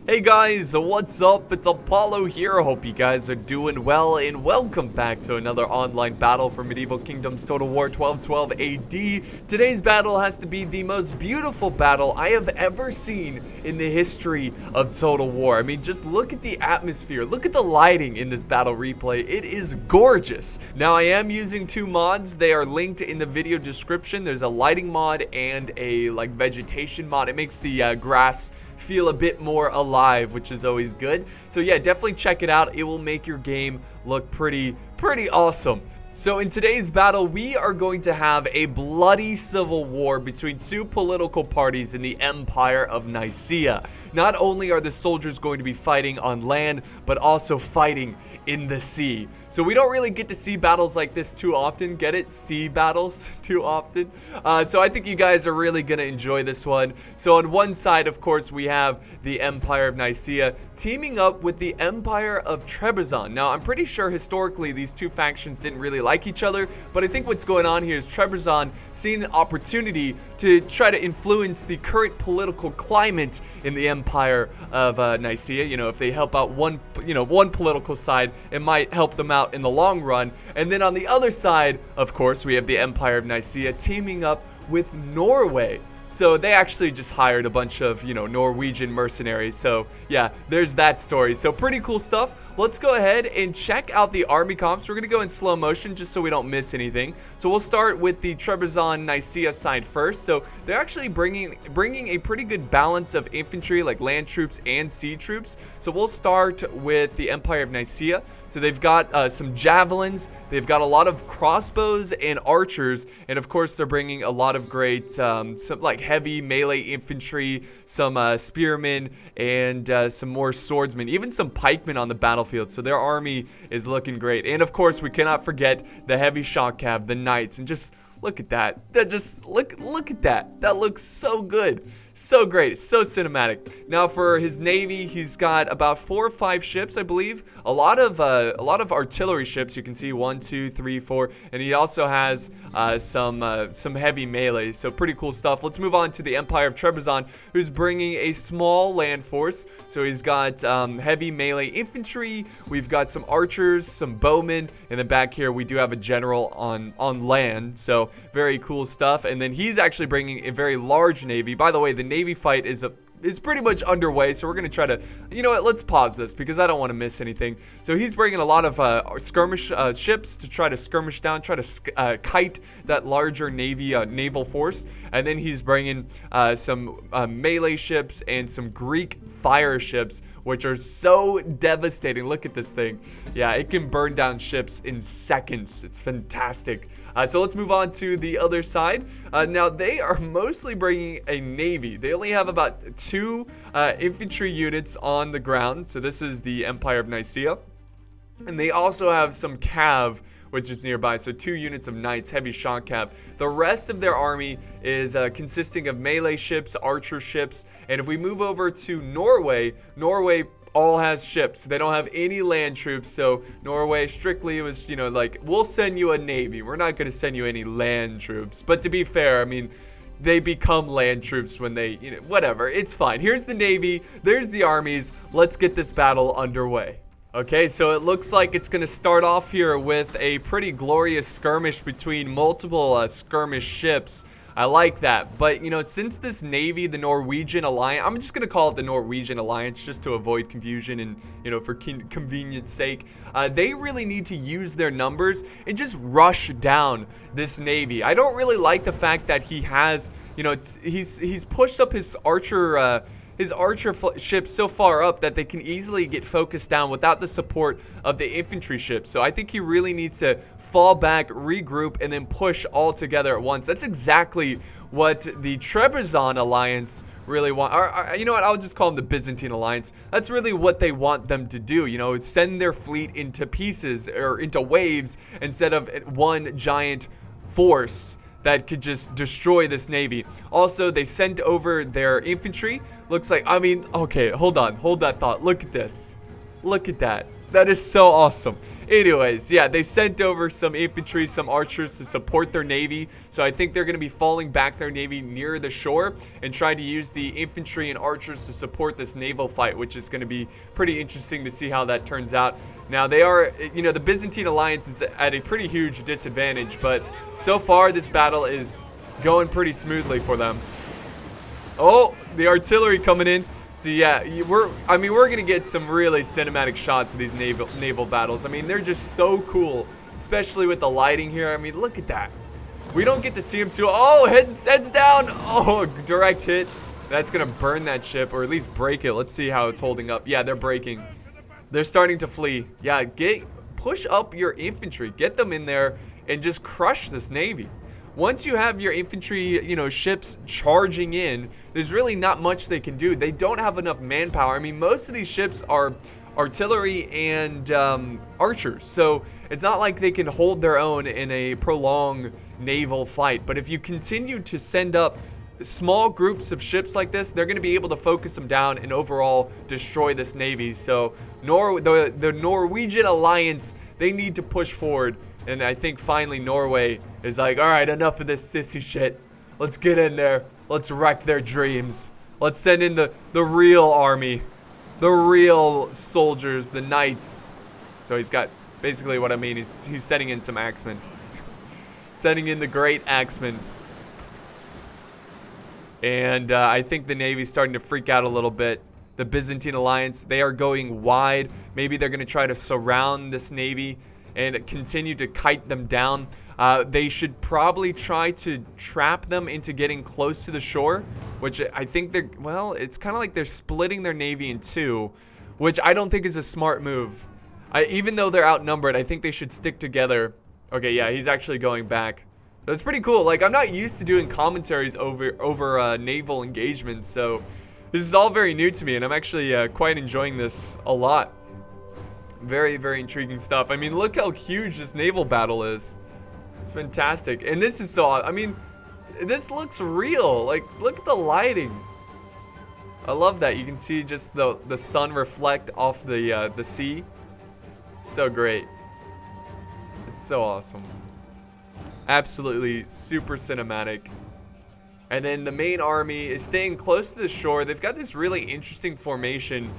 Hey guys, what's up? It's Apollo here. I hope you guys are doing well, and welcome back to another online battle for Medieval Kingdoms Total War 1212 AD. Today's battle has to be the most beautiful battle I have ever seen in the history of Total War. I mean, just look at the atmosphere. Look at the lighting in this battle replay. It is gorgeous. Now, I am using two mods. They are linked in the video description. There's a lighting mod and a vegetation mod. It makes the grass feel a bit more alive, which is always good. So yeah, definitely check it out. It will make your game look pretty awesome. So in today's battle, we are going to have a bloody civil war between two political parties in the Empire of Nicaea. Not only are the soldiers going to be fighting on land, but also fighting in the sea. So we don't really get to see battles like this too often. Get it? Sea battles too often. So I think you guys are really going to enjoy this one. So on one side, of course, we have the Empire of Nicaea teaming up with the Empire of Trebizond. Now, I'm pretty sure historically these two factions didn't really like each other, but I think what's going on here is Trebizond seeing an opportunity to try to influence the current political climate in the Empire of Nicaea. You know, if they help out one political side, it might help them out in the long run. And then on the other side, of course, we have the Empire of Nicaea teaming up with Norway. So they actually just hired a bunch of, Norwegian mercenaries. So yeah, there's that story. So pretty cool stuff. Let's go ahead and check out the army comps. We're going to go in slow motion just so we don't miss anything. So we'll start with the Trebizond Nicaea side first. So they're actually bringing a pretty good balance of infantry, like land troops and sea troops. So we'll start with the Empire of Nicaea. So they've got some javelins. They've got a lot of crossbows and archers. And of course, they're bringing a lot of great, heavy melee infantry, some spearmen, and some more swordsmen, even some pikemen on the battlefield. So their army is looking great. And of course, we cannot forget the heavy shock cav, the knights, and just look at that. Look at that. That looks so good. So great. So cinematic. Now for his navy, he's got about 4 or 5 ships, I believe. A lot of artillery ships. You can see 1, 2, 3, 4, and he also has some heavy melee. So pretty cool stuff. Let's move on to the Empire of Trebizond, who's bringing a small land force. So he's got heavy melee infantry. We've got some archers, some bowmen, and then back here we do have a general on land. So very cool stuff. And then he's actually bringing a very large navy. By the way, the navy fight is pretty much underway, so we're gonna try to, let's pause this because I don't want to miss anything. So he's bringing a lot of skirmish ships to try to skirmish down, try to kite that larger naval force, and then he's bringing some melee ships and some Greek fire ships, which are so devastating. Look at this thing. Yeah, it can burn down ships in seconds. It's fantastic. So let's move on to the other side. Now, they are mostly bringing a navy. They only have about 2 infantry units on the ground. So this is the Empire of Nicaea. And they also have some cav, which is nearby. So 2 units of knights, heavy shock cav. The rest of their army is consisting of melee ships, archer ships. And if we move over to Norway all has ships. They don't have any land troops. So Norway strictly was, we'll send you a navy. We're not going to send you any land troops. But to be fair, I mean, they become land troops when they, whatever. It's fine. Here's the navy. There's the armies. Let's get this battle underway. Okay, so it looks like it's going to start off here with a pretty glorious skirmish between multiple skirmish ships. I like that. But, since this navy, the Norwegian Alliance, I'm just going to call it the Norwegian Alliance just to avoid confusion and, for convenience sake, they really need to use their numbers and just rush down this navy. I don't really like the fact that he has, he's pushed up his archer ships so far up that they can easily get focused down without the support of the infantry ships. So I think he really needs to fall back, regroup, and then push all together at once. That's exactly what the Trebizond Alliance really want. Or, you know what? I'll just call them the Byzantine Alliance. That's really what they want them to do. Send their fleet into pieces or into waves instead of one giant force that could just destroy this navy. Also, they sent over their infantry. Looks like, okay, hold on. Hold that thought. Look at this. Look at that. That is so awesome. Anyways, yeah, they sent over some infantry, some archers to support their navy. So I think they're going to be falling back their navy near the shore and try to use the infantry and archers to support this naval fight, which is going to be pretty interesting to see how that turns out. Now, they are, you know, the Byzantine alliance is at a pretty huge disadvantage, but so far this battle is going pretty smoothly for them. Oh, the artillery coming in. So yeah, we're gonna get some really cinematic shots of these naval battles. I mean, they're just so cool, especially with the lighting here. I mean, look at that. We don't get to see them too. Oh, heads down. Oh, direct hit. That's gonna burn that ship, or at least break it. Let's see how it's holding up. Yeah, they're breaking. They're starting to flee. Yeah, push up your infantry. Get them in there and just crush this navy. Once you have your infantry, you know, ships charging in, there's really not much they can do. They don't have enough manpower. I mean, most of these ships are artillery and archers, so it's not like they can hold their own in a prolonged naval fight. But if you continue to send up small groups of ships like this, they're going to be able to focus them down and overall destroy this navy. So the Norwegian alliance, they need to push forward. And I think finally Norway is like, all right, enough of this sissy shit. Let's get in there. Let's wreck their dreams. Let's send in the real army. The real soldiers, the knights. So he's got, basically what I mean, he's sending in some axemen. Sending in the great axemen. And I think the Navy's starting to freak out a little bit. The Byzantine alliance, they are going wide. Maybe they're going to try to surround this Navy and continue to kite them down. They should probably try to trap them into getting close to the shore, which I think they're, well, it's kind of like they're splitting their navy in two, which I don't think is a smart move. Even though they're outnumbered, I think they should stick together. Okay, yeah, he's actually going back. That's pretty cool. Like, I'm not used to doing commentaries over naval engagements, so this is all very new to me, and I'm actually quite enjoying this a lot. Very, very intriguing stuff. I mean, look how huge this naval battle is. It's fantastic. And this is so, I mean, this looks real. Like, look at the lighting. I love that. You can see just the sun reflect off the sea. So great. It's so awesome. Absolutely super cinematic. And then the main army is staying close to the shore. They've got this really interesting formation.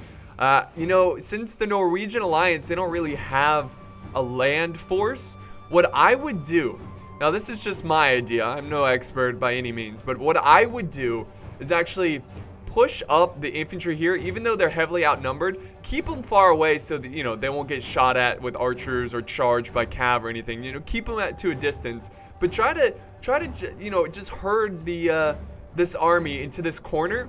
You know, since the Norwegian alliance, they don't really have a land force. What I would do, now this is just my idea, I'm no expert by any means, but what I would do is actually push up the infantry here, even though they're heavily outnumbered. Keep them far away so that, you know, they won't get shot at with archers or charged by cav or anything. You know, keep them to a distance, but try to you know, just herd this army into this corner.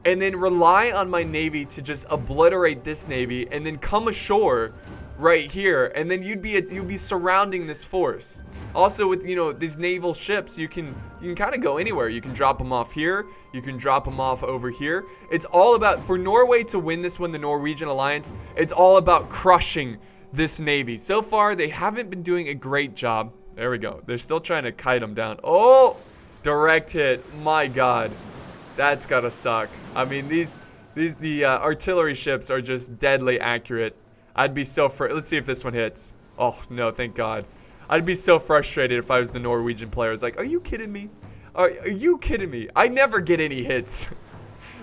And then rely on my navy to just obliterate this navy, and then come ashore right here, and then you'd be surrounding this force. Also, with, you know, these naval ships, you can kind of go anywhere. You can drop them off here. You can drop them off over here. It's all about, for Norway to win this one, the Norwegian alliance, it's all about crushing this navy. So far, they haven't been doing a great job. There we go. They're still trying to kite them down. Oh, direct hit. My God. That's gotta suck. I mean, the artillery ships are just deadly accurate. I'd be so let's see if this one hits. Oh no, thank God. I'd be so frustrated if I was the Norwegian player. It's like, are you kidding me? Are you kidding me? I never get any hits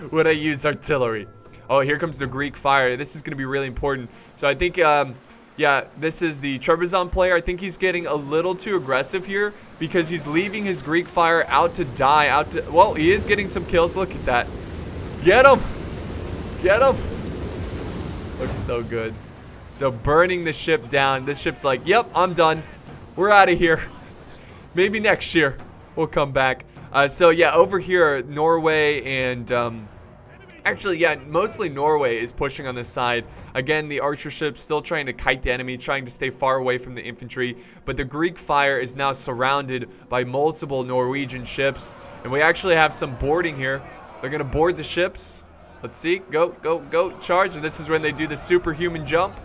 when I use artillery. Oh, here comes the Greek fire. This is gonna be really important. So I think, yeah, this is the Trebizond player. I think he's getting a little too aggressive here because he's leaving his Greek fire out to die. Well, he is getting some kills. Look at that. Get him. Get him. Looks so good. So burning the ship down. This ship's like, yep, I'm done. We're out of here. Maybe next year we'll come back. So yeah, over here, Norway and actually, yeah, mostly Norway is pushing on this side. Again, the archer ship's still trying to kite the enemy, trying to stay far away from the infantry. But the Greek fire is now surrounded by multiple Norwegian ships. And we actually have some boarding here. They're going to board the ships. Let's see. Go, go, go. Charge. And this is when they do the superhuman jump.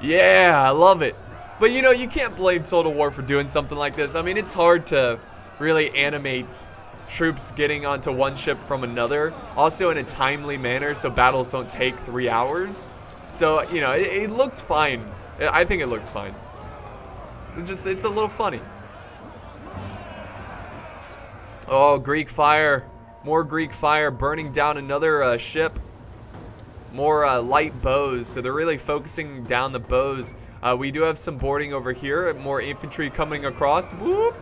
Yeah, I love it. But, you know, you can't blame Total War for doing something like this. I mean, it's hard to really animate troops getting onto one ship from another, also in a timely manner so battles don't take 3 hours. So, you know, it looks fine. I think it looks fine. It's a little funny. Oh, Greek fire. More Greek fire burning down another ship. More light bows. So they're really focusing down the bows. We do have some boarding over here. More infantry coming across. Whoop.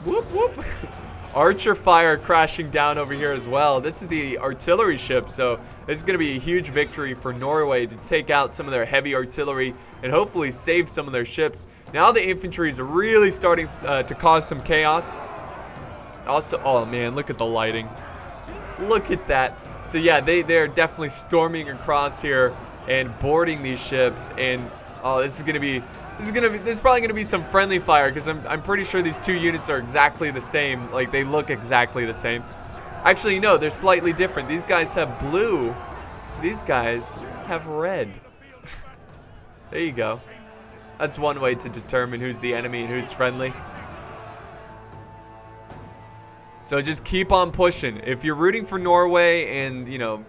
Whoop, whoop. Archer fire crashing down over here as well. This is the artillery ship, so this is going to be a huge victory for Norway to take out some of their heavy artillery and hopefully save some of their ships. Now the infantry is really starting to cause some chaos. Also, oh man, look at the lighting. Look at that. So yeah, they're definitely storming across here and boarding these ships, and oh, there's probably gonna be some friendly fire because I'm pretty sure these two units are exactly the same. Like, they look exactly the same. Actually, no, they're slightly different. These guys have blue. These guys have red. There you go. That's one way to determine who's the enemy and who's friendly. So just keep on pushing. If you're rooting for Norway and, you know,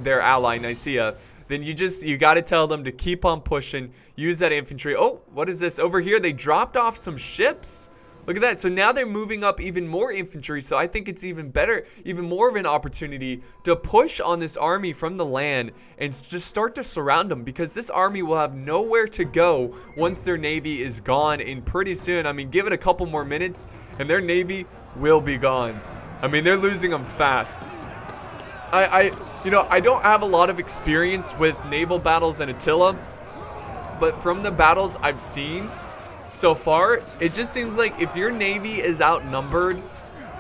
their ally Nicaea, then you got to tell them to keep on pushing. Use that infantry. Oh, what is this? Over here, they dropped off some ships. Look at that. So now they're moving up even more infantry. So I think it's even better, even more of an opportunity to push on this army from the land and just start to surround them, because this army will have nowhere to go once their navy is gone. And pretty soon, I mean, give it a couple more minutes and their navy will be gone. I mean, they're losing them fast. You know, I don't have a lot of experience with naval battles and Attila, but from the battles I've seen so far, it just seems like if your navy is outnumbered,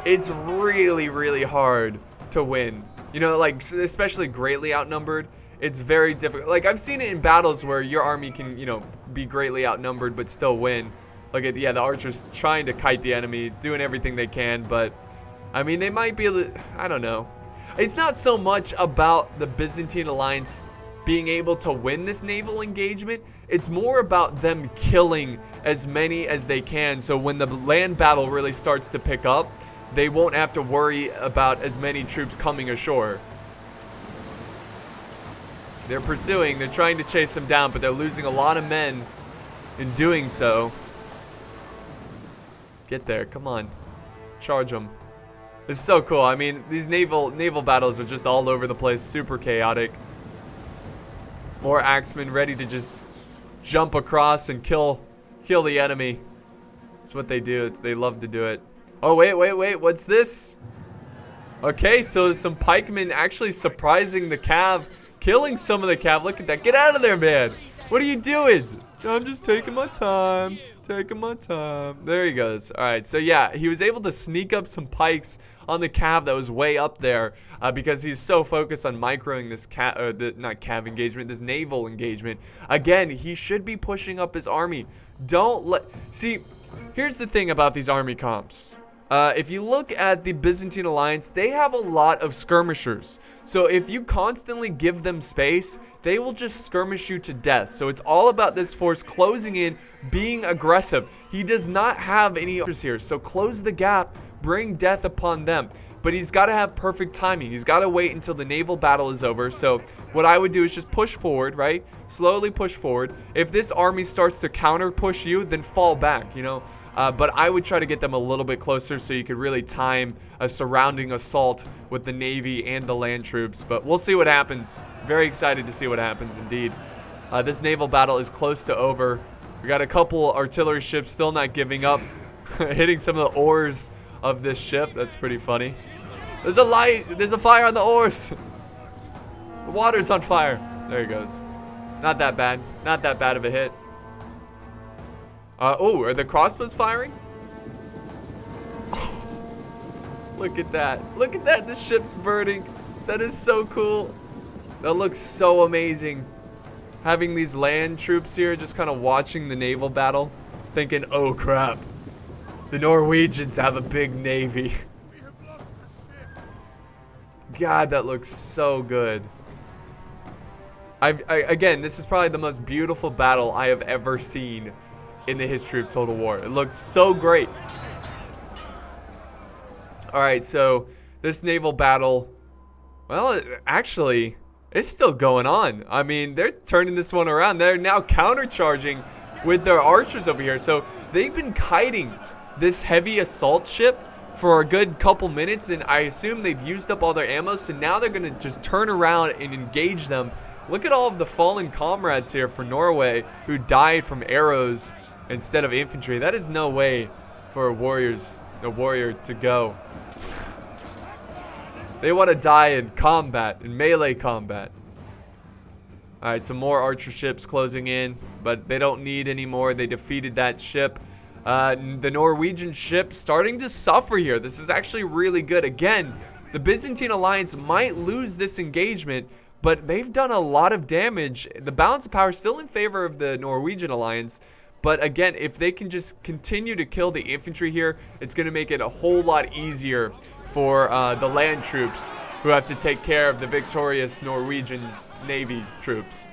it's really, really hard to win. You know, like, especially greatly outnumbered, it's very difficult. Like, I've seen it in battles where your army can, you know, be greatly outnumbered but still win. Look at, yeah, the archers trying to kite the enemy, doing everything they can, but I mean, they might be a little, I don't know. It's not so much about the Byzantine alliance being able to win this naval engagement. It's more about them killing as many as they can, so when the land battle really starts to pick up, they won't have to worry about as many troops coming ashore. They're trying to chase them down, but they're losing a lot of men in doing so. Get there, come on. Charge them. This is so cool. I mean, these naval battles are just all over the place, super chaotic. More axemen ready to just jump across and kill the enemy. That's what they do. They love to do it. Oh, wait, what's this? Okay, so some pikemen actually surprising the cav, killing some of the cav. Look at that. Get out of there, man. What are you doing? I'm just taking my time. There he goes. All right, so yeah, he was able to sneak up some pikes on the cav that was way up there because he's so focused on microing this this naval engagement. Again, he should be pushing up his army. See, here's the thing about these army comps. If you look at the Byzantine alliance, they have a lot of skirmishers. So if you constantly give them space, they will just skirmish you to death. So it's all about this force closing in, being aggressive. He does not have any archers here, so close the gap, bring death upon them. But he's got to have perfect timing. He's got to wait until the naval battle is over. So what I would do is just push forward, right? Slowly push forward. If this army starts to counter push you, then fall back, you know? But I would try to get them a little bit closer so you could really time a surrounding assault with the Navy and the land troops. But we'll see what happens. Very excited to see what happens indeed. This naval battle is close to over. We got a couple artillery ships still not giving up, hitting some of the oars of this ship. That's pretty funny. There's a light. There's a fire on the oars. The water's on fire. There he goes. Not that bad. Not that bad of a hit. Oh, are the crossbows firing? Oh, look at that. Look at that. The ship's burning. That is so cool. That looks so amazing. Having these land troops here just kind of watching the naval battle, thinking, oh crap, the Norwegians have a big navy. God, that looks so good. Again, this is probably the most beautiful battle I have ever seen in the history of Total War. It looks so great. All right, so this naval battle, well, actually, It's still going on. I mean, they're turning this one around. They're now countercharging with their archers over here. So they've been kiting this heavy assault ship for a good couple minutes, and I assume they've used up all their ammo. So now they're going to just turn around and engage them. Look at all of the fallen comrades here for Norway who died from arrows instead of infantry. That is no way for a warrior to go. They want to die in combat, in melee combat. Alright, some more archer ships closing in, but they don't need any more. They defeated that ship. The Norwegian ship starting to suffer here. This is actually really good. Again, the Byzantine alliance might lose this engagement, but they've done a lot of damage. The balance of power is still in favor of the Norwegian alliance. But again, if they can just continue to kill the infantry here, it's going to make it a whole lot easier for the land troops who have to take care of the victorious Norwegian Navy troops.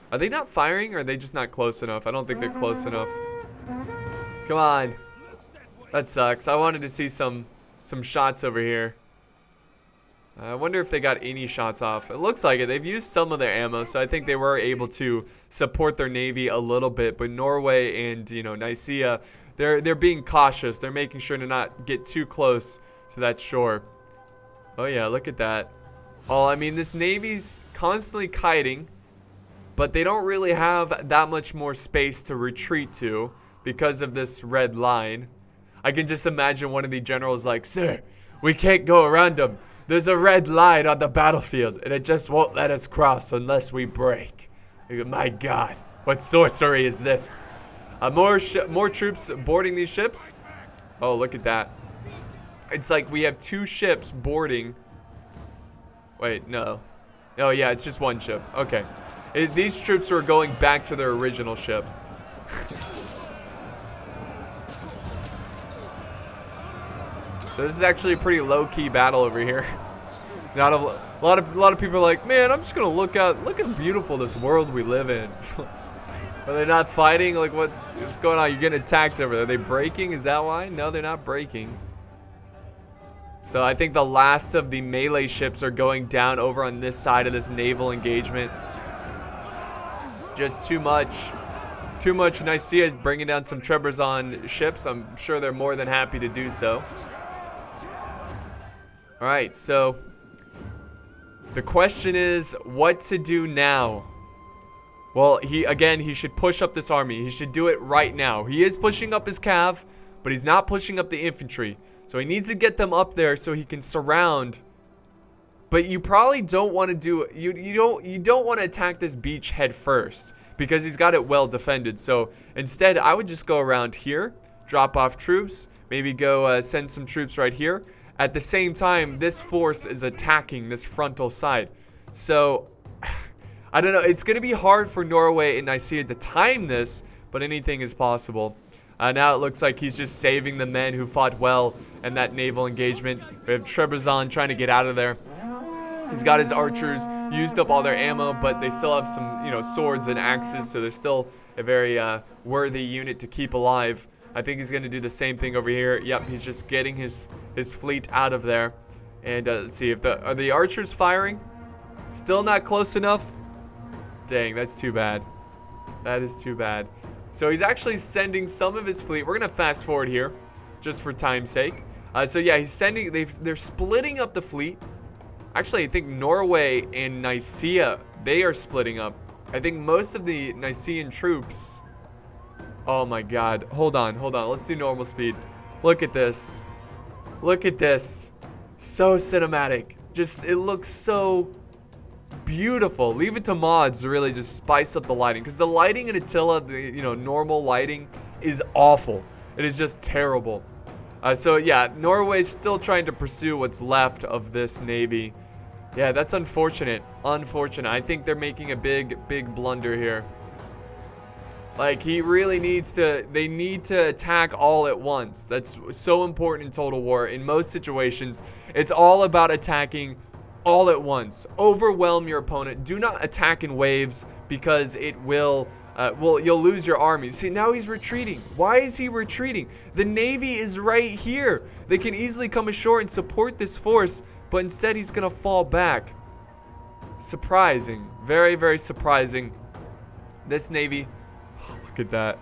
Are they not firing, or are they just not close enough? I don't think they're close enough. Come on. That sucks. I wanted to see some shots over here. I wonder if they got any shots off. It looks like it. They've used some of their ammo, so I think they were able to support their navy a little bit. But Norway and, you know, Nicaea, they're being cautious. They're making sure to not get too close to that shore. Oh yeah, look at that. Oh, I mean, this navy's constantly kiting, but they don't really have that much more space to retreat to because of this red line. I can just imagine one of the generals like, "Sir, we can't go around them. There's a red line on the battlefield, and it just won't let us cross unless we break." My God, what sorcery is this? More troops boarding these ships. Oh, look at that. It's like we have two ships boarding. Wait, no. Oh, yeah, it's just one ship. Okay. These troops are going back to their original ship. So this is actually a pretty low-key battle over here. Not a lot of people are like, man, I'm just gonna look how beautiful this world we live in. Are they not fighting? Like, what's going on? You're getting attacked over there. Are they breaking? Is that why? No, they're not breaking. So I think the last of the melee ships are going down over on this side of this naval engagement. Just too much. Too much. Nicaea bringing down some Trebizond ships. I'm sure they're more than happy to do so. All right, so the question is what to do now. Well, he should push up this army. He should do it right now. He is pushing up his cav, but he's not pushing up the infantry. So he needs to get them up there so he can surround. But you probably don't want to do you don't want to attack this beach head first because he's got it well defended. So instead, I would just go around here, drop off troops, maybe go send some troops right here. At the same time, this force is attacking this frontal side. So I don't know. It's going to be hard for Norway and Nicaea to time this, but anything is possible. Now it looks like he's just saving the men who fought well in that naval engagement. We have Trebizond trying to get out of there. He's got his archers, used up all their ammo, but they still have some, swords and axes, so they're still a very worthy unit to keep alive. I think he's going to do the same thing over here. Yep, he's just getting his fleet out of there. And let's see, are the archers firing? Still not close enough? Dang, that's too bad. That is too bad. So he's actually sending some of his fleet. We're going to fast forward here, just for time's sake. So yeah, he's sending, they're splitting up the fleet. Actually, I think Norway and Nicaea, they are splitting up. I think most of the Nicaean troops... Oh my God, hold on. Let's do normal speed. Look at this. Look at this. So cinematic. It looks so beautiful. Leave it to mods to really just spice up the lighting, because the lighting in Attila, the normal lighting, is awful. It is just terrible. So yeah, Norway's still trying to pursue what's left of this navy. Yeah, that's unfortunate. I think they're making a big blunder here. Like, he really they need to attack all at once. That's so important in Total War. In most situations, it's all about attacking all at once. Overwhelm your opponent. Do not attack in waves, because it will, you'll lose your army. See, now he's retreating. Why is he retreating? The navy is right here. They can easily come ashore and support this force, but instead he's gonna fall back. surprising. Very, very surprising. This Navy, oh, look at that.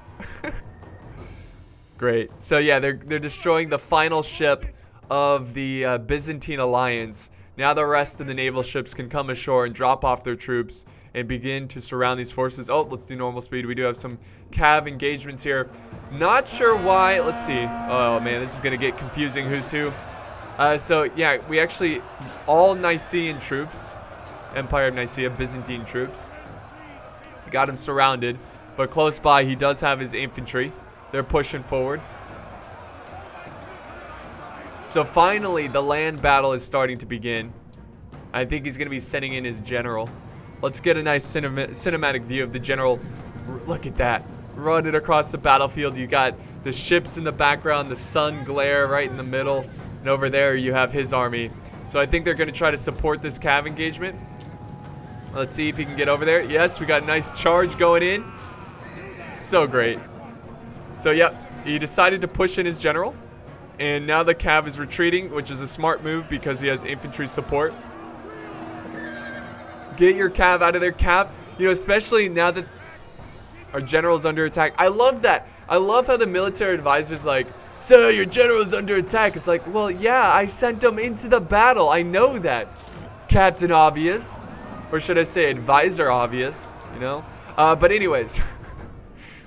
Great. So yeah, they're destroying the final ship of the Byzantine alliance. Now the rest of the naval ships can come ashore and drop off their troops and begin to surround these forces. Oh, let's do normal speed. We do have some cav engagements here. Not sure why. Let's see. Oh man, this is gonna get confusing. Who's who? So yeah, we actually all Nicaean troops, Empire of Nicaea, Byzantine troops. We got him surrounded, but close by he does have his infantry. They're pushing forward. So finally, the land battle is starting to begin. I think he's going to be sending in his general. Let's get a nice cinematic view of the general. Look at that. Running across the battlefield. You got the ships in the background, the sun glare right in the middle. And over there, you have his army. So I think they're going to try to support this cav engagement. Let's see if he can get over there. Yes, we got a nice charge going in. So great. So, yep, he decided to push in his general. And now the cav is retreating, which is a smart move because he has infantry support. Get your cav out of there, cav. You know, especially now that our general's under attack. I love that. I love how the military advisor's like, "Sir, your general's under attack." It's like, well, yeah, I sent him into the battle. I know that. Captain Obvious. Or should I say Advisor Obvious, you know? But anyways.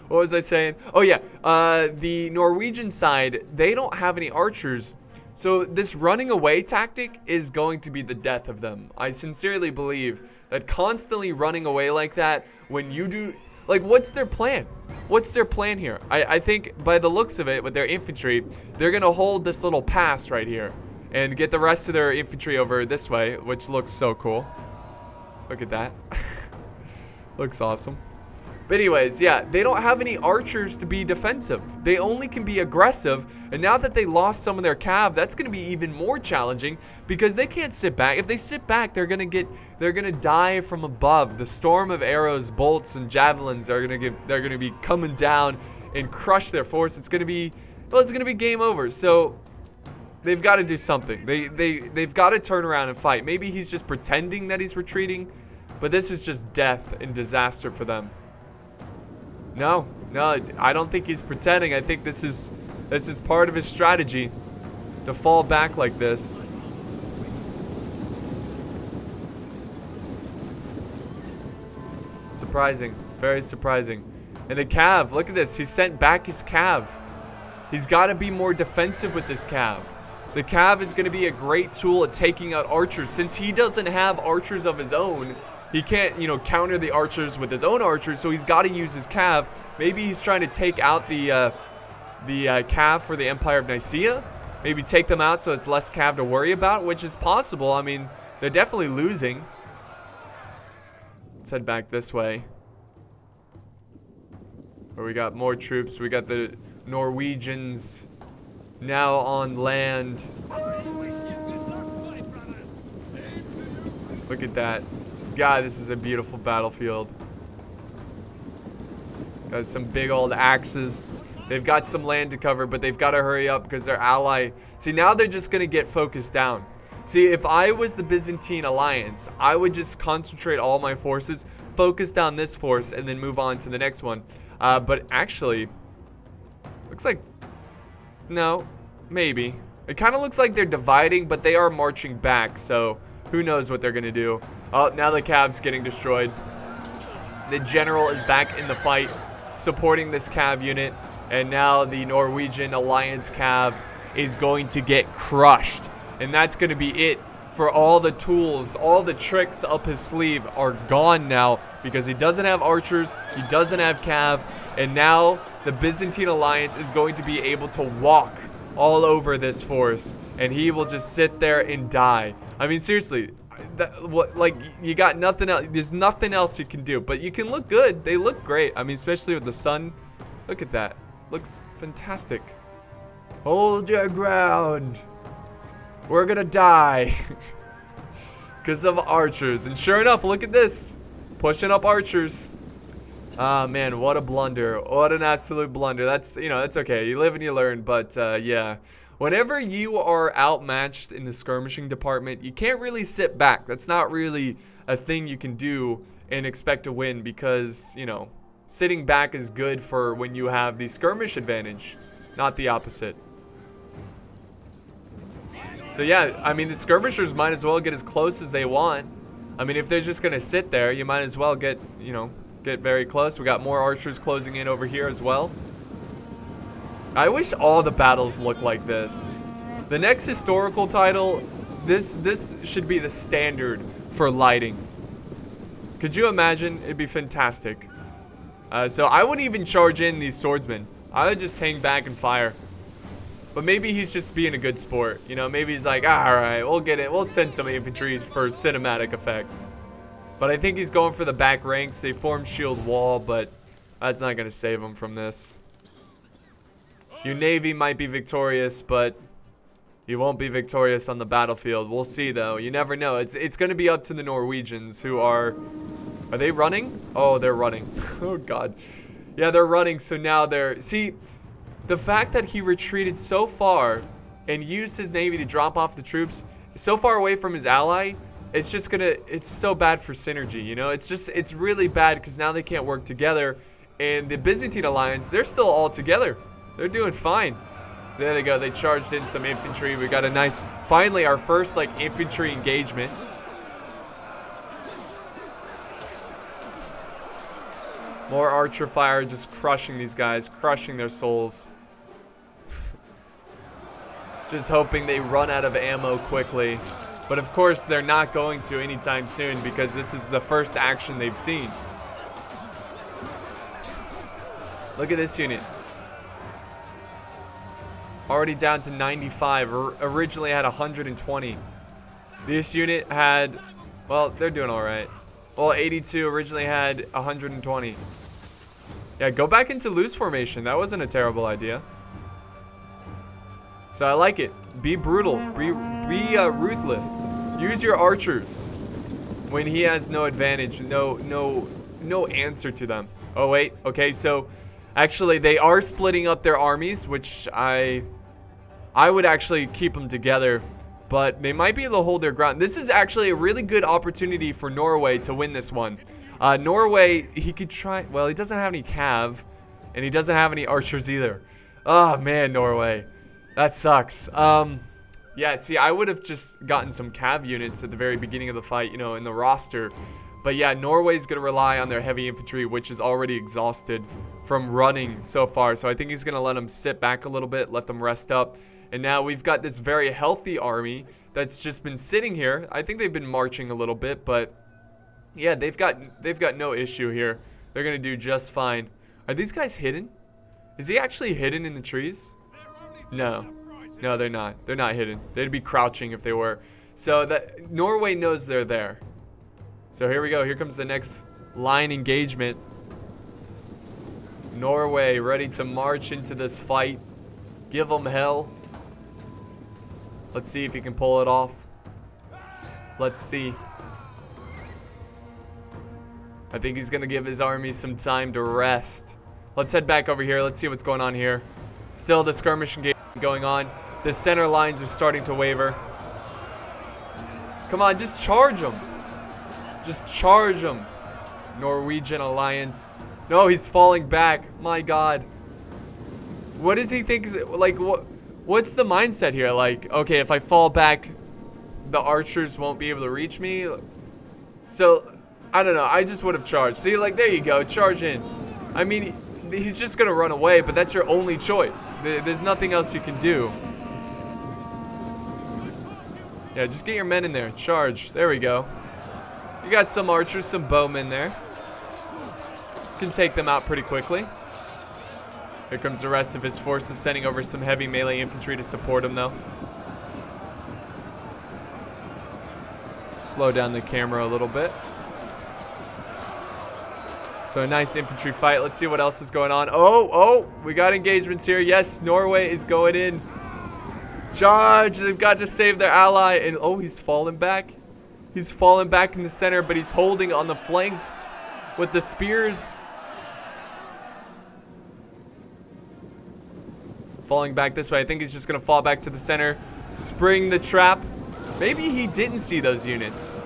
What was I saying? Oh yeah, the Norwegian side, they don't have any archers. So this running away tactic is going to be the death of them. I sincerely believe that constantly running away like that, when you do, like, what's their plan? What's their plan here? I think by the looks of it, with their infantry, they're gonna hold this little pass right here and get the rest of their infantry over this way, which looks so cool. Look at that. Looks awesome. But anyways, yeah, they don't have any archers to be defensive. They only can be aggressive. And now that they lost some of their cav, that's going to be even more challenging because they can't sit back. If they sit back, they're going to die from above. The storm of arrows, bolts, and javelins are going to be coming down and crush their force. It's going to be, well, it's going to be game over. So they've got to do something. They've got to turn around and fight. Maybe he's just pretending that he's retreating, but this is just death and disaster for them. No, I don't think he's pretending. I think this is part of his strategy to fall back like this. Surprising, very surprising. And the cav, look at this. He sent back his cav. He's got to be more defensive with this cav. The cav is going to be a great tool at taking out archers. Since he doesn't have archers of his own, he can't, you know, counter the archers with his own archers, so he's got to use his cav. Maybe he's trying to take out the cav for the Empire of Nicaea. Maybe take them out so it's less cav to worry about, which is possible. I mean, they're definitely losing. Let's head back this way. Where we got more troops. We got the Norwegians now on land. Look at that. God, this is a beautiful battlefield. Got some big old axes. They've got some land to cover, but they've got to hurry up because their ally... See, now they're just going to get focused down. See, if I was the Byzantine alliance, I would just concentrate all my forces, focus down this force, and then move on to the next one. But actually, looks like... No, maybe. It kind of looks like they're dividing, but they are marching back, so who knows what they're going to do. Oh, now the cav's getting destroyed. The general is back in the fight, supporting this cav unit, and now the Norwegian alliance cav is going to get crushed. And that's going to be it for all the tools. All the tricks up his sleeve are gone now because he doesn't have archers, he doesn't have cav, and now the Byzantine alliance is going to be able to walk all over this force, and he will just sit there and die. I mean, seriously, you got nothing else. There's nothing else you can do, but you can look good. They look great. I mean, especially with the sun. Look at that. Looks fantastic. Hold your ground. We're gonna die because of archers. And sure enough, look at this. Pushing up archers. Ah, man, what a blunder. What an absolute blunder. That's, you know, that's okay. You live and you learn, but yeah. Whenever you are outmatched in the skirmishing department, you can't really sit back. That's not really a thing you can do and expect to win, because, you know, sitting back is good for when you have the skirmish advantage, not the opposite. So yeah, I mean, the skirmishers might as well get as close as they want. I mean, if they're just gonna sit there, you might as well get, you know, get very close. We got more archers closing in over here as well. I wish all the battles looked like this. The next historical title, this should be the standard for lighting. Could you imagine? It'd be fantastic. So I wouldn't even charge in these swordsmen. I would just hang back and fire. But maybe he's just being a good sport. You know, maybe he's like, all right, we'll get it. We'll send some infantry for cinematic effect. But I think he's going for the back ranks. They formed shield wall, but that's not going to save him from this. Your navy might be victorious, but you won't be victorious on the battlefield. We'll see, though. You never know. It's going to be up to the Norwegians, who are they running? Oh, they're running. Oh, God. Yeah, they're running, so now they're... See, the fact that he retreated so far and used his navy to drop off the troops so far away from his ally, it's just gonna... It's so bad for synergy, you know? It's really bad because now they can't work together. And the Byzantine alliance, they're still all together. They're doing fine. So there they go. They charged in some infantry. We got a nice... Finally, our first, like, infantry engagement. More archer fire, just crushing these guys, crushing their souls. Just hoping they run out of ammo quickly. But of course, they're not going to anytime soon, because this is the first action they've seen. Look at this unit. Already down to 95. Originally had 120. This unit had, well, they're doing all right. Well, 82 originally had 120. Yeah, go back into loose formation. That wasn't a terrible idea. So I like it. Be brutal. Be ruthless. Use your archers when he has no advantage. No answer to them. Oh wait. Okay. So actually, they are splitting up their armies, which I would actually keep them together. But they might be able to hold their ground. This is actually a really good opportunity for Norway to win this one. Norway, he could try... Well, he doesn't have any cav, and he doesn't have any archers either. Oh, man, Norway. That sucks. Yeah, see, I would have just gotten some cav units at the very beginning of the fight, you know, in the roster. But yeah, Norway's going to rely on their heavy infantry, which is already exhausted from running so far. So I think he's going to let them sit back a little bit, let them rest up. And now we've got this very healthy army that's just been sitting here. I think they've been marching a little bit, but yeah, they've got no issue here. They're gonna do just fine. Are these guys hidden? Is he actually hidden in the trees? No, they're not. They're not hidden. They'd be crouching if they were. So that Norway knows they're there. So here we go. Here comes the next line engagement. Norway ready to march into this fight. Give them hell. Let's see if he can pull it off. Let's see. I think he's going to give his army some time to rest. Let's head back over here. Let's see what's going on here. Still the skirmish engagement going on. The center lines are starting to waver. Come on, just charge them. Just charge them. Norwegian alliance. No, he's falling back. My God. What does he think? Like, what's the mindset here? Like, okay, if I fall back, the archers won't be able to reach me. So, I don't know. I just would have charged. See, like, there you go. Charge in. I mean, he's just going to run away, but that's your only choice. There's nothing else you can do. Yeah, just get your men in there. Charge. There we go. You got some archers, some bowmen there. You can take them out pretty quickly. Here comes the rest of his forces, sending over some heavy melee infantry to support him, though. Slow down the camera a little bit. So a nice infantry fight. Let's see what else is going on. Oh, we got engagements here. Yes, Norway is going in. Charge! They've got to save their ally. And oh, he's falling back. He's falling back in the center, but he's holding on the flanks with the spears. Falling back this way. I think he's just going to fall back to the center. Spring the trap. Maybe he didn't see those units.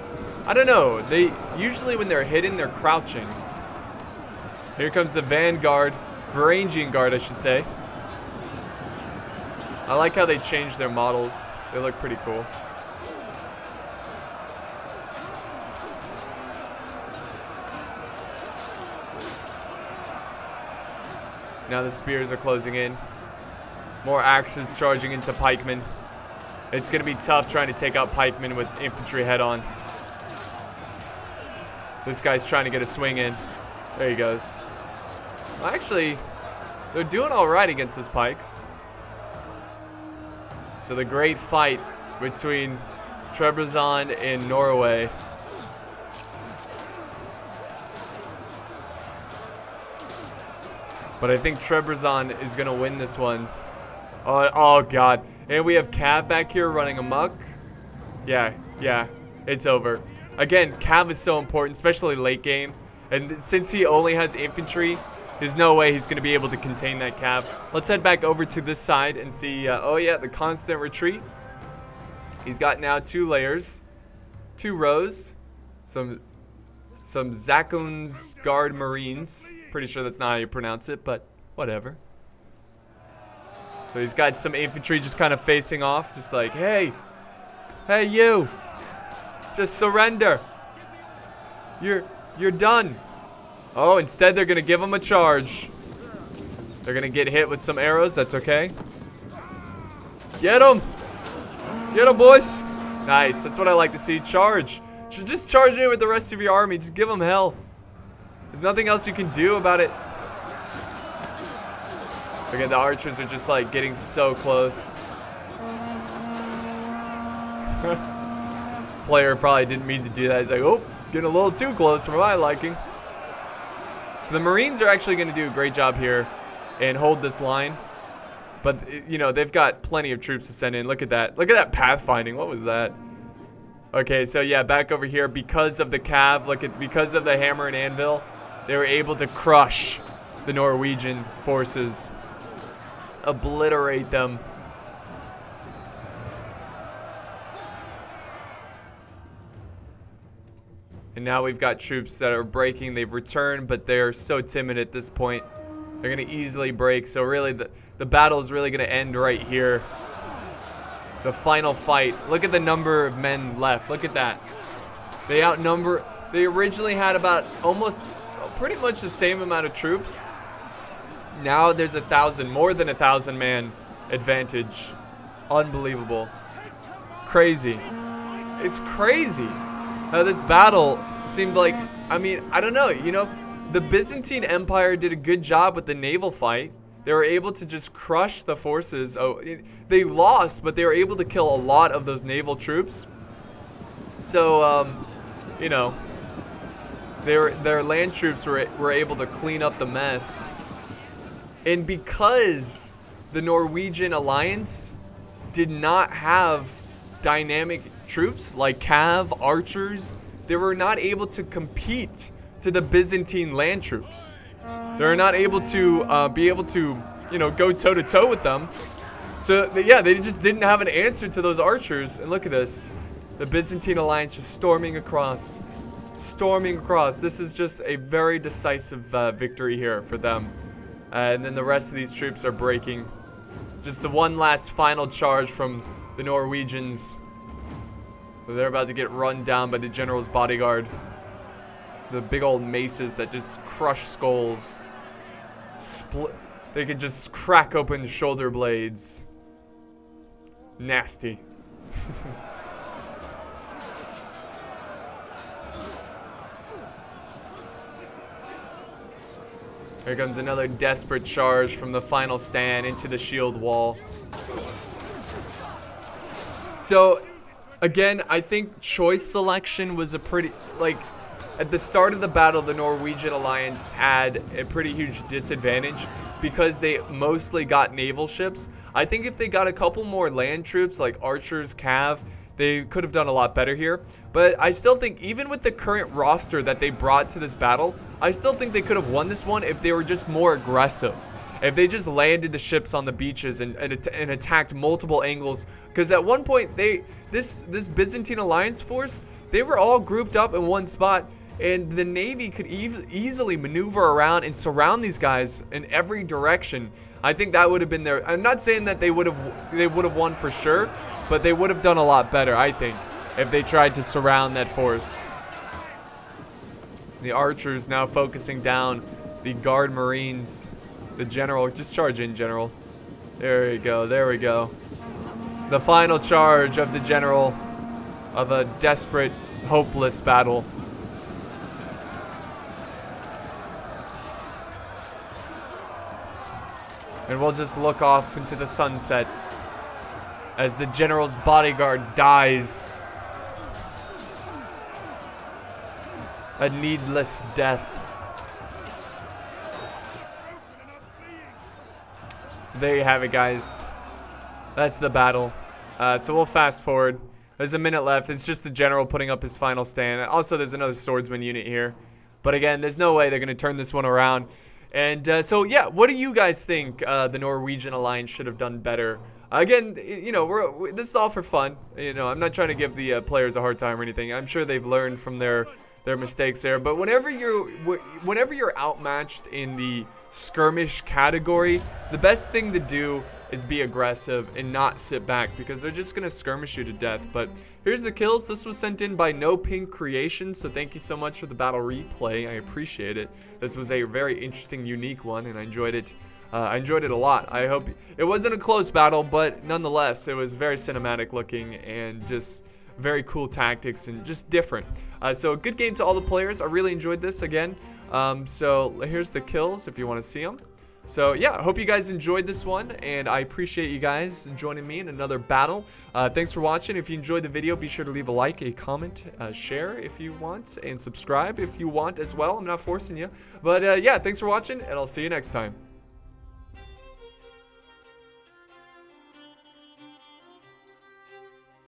I don't know. They usually, when they're hidden, they're crouching. Here comes the Vanguard. Varangian Guard, I should say. I like how they changed their models. They look pretty cool. Now the spears are closing in. More axes charging into pikemen. It's going to be tough trying to take out pikemen with infantry head-on. This guy's trying to get a swing in. There he goes. Well, actually, they're doing all right against his pikes. So the great fight between Trebizond and Norway. But I think Trebizond is going to win this one. Oh, God. And we have Cav back here running amok. Yeah, it's over. Again, Cav is so important, especially late game. And since he only has infantry, there's no way he's going to be able to contain that Cav. Let's head back over to this side and see, oh yeah, the constant retreat. He's got now 2 layers, 2 rows, some Zakon's Guard Marines. Pretty sure that's not how you pronounce it, but whatever. So he's got some infantry just kind of facing off, just like, hey you, just surrender. You're done. Oh, instead they're gonna give him a charge. They're gonna get hit with some arrows. That's okay. Get him, boys. Nice. That's what I like to see. Charge. Should just charge in with the rest of your army. Just give them hell. There's nothing else you can do about it. Again, the archers are just like getting so close. Player probably didn't mean to do that. He's like, oh, getting a little too close for my liking. So the Marines are actually going to do a great job here and hold this line. But, you know, they've got plenty of troops to send in. Look at that. Look at that pathfinding. What was that? Okay, so yeah, back over here, because of the Cav, because of the hammer and anvil, they were able to crush the Norwegian forces. Obliterate them. And now we've got troops that are breaking. They've returned, but they're so timid at this point. They're going to easily break. So really, the battle is really going to end right here. The final fight. Look at the number of men left. Look at that. They outnumber. They originally had about almost pretty much the same amount of troops. Now there's 1,000, more than 1,000 man advantage. Unbelievable. Crazy. It's crazy how this battle seemed like, I mean, I don't know, you know, the Byzantine Empire did a good job with the naval fight. They were able to just crush the forces. Oh, they lost, but they were able to kill a lot of those naval troops. So, you know, their land troops were able to clean up the mess. And because the Norwegian alliance did not have dynamic troops like Cav, archers, they were not able to compete to the Byzantine land troops. They were not able to, you know, go toe-to-toe with them. So, yeah, they just didn't have an answer to those archers. And look at this. The Byzantine alliance just storming across. Storming across. This is just a very decisive victory here for them. And then the rest of these troops are breaking. Just the one last final charge from the Norwegians. They're about to get run down by the general's bodyguard. The big old maces that just crush skulls. Split. They could just crack open shoulder blades. Nasty. Here comes another desperate charge from the final stand into the shield wall. So, again, I think choice selection was a pretty, like, at the start of the battle, the Norwegian alliance had a pretty huge disadvantage because they mostly got naval ships. I think if they got a couple more land troops like archers, Cav, they could have done a lot better here. But I still think even with the current roster that they brought to this battle, I still think they could have won this one if they were just more aggressive. if they just landed the ships on the beaches and attacked multiple angles, because at one point this Byzantine alliance force, they were all grouped up in one spot, and the Navy could easily maneuver around and surround these guys in every direction. I think that would have been their, I'm not saying that they would have won for sure, but they would have done a lot better, I think, if they tried to surround that force. The archers now focusing down the guard marines. The general, just charge in, general. There we go, there we go. The final charge of the general of a desperate, hopeless battle. And we'll just look off into the sunset as the general's bodyguard dies a needless death. So there you have it, guys. That's the battle. So we'll fast forward. There's a minute left. It's just the general putting up his final stand. Also, there's another swordsman unit here. But again, there's no way they're going to turn this one around. And so, yeah, what do you guys think the Norwegian alliance should have done better? Again, you know, this is all for fun. You know, I'm not trying to give the players a hard time or anything. I'm sure they've learned from their mistakes there. But whenever you're outmatched in the skirmish category, the best thing to do is be aggressive and not sit back, because they're just gonna skirmish you to death. But here's the kills. This was sent in by No Pink Creations, so thank you so much for the battle replay. I appreciate it. This was a very interesting, unique one, and I enjoyed it. I enjoyed it a lot. I hope it wasn't a close battle, but nonetheless, it was very cinematic looking and just very cool tactics and just different. So a good game to all the players. I really enjoyed this again. So here's the kills if you want to see them. So yeah, I hope you guys enjoyed this one, and I appreciate you guys joining me in another battle. Thanks for watching. If you enjoyed the video, be sure to leave a like, a comment, share if you want, and subscribe if you want as well. I'm not forcing you. But yeah, thanks for watching, and I'll see you next time.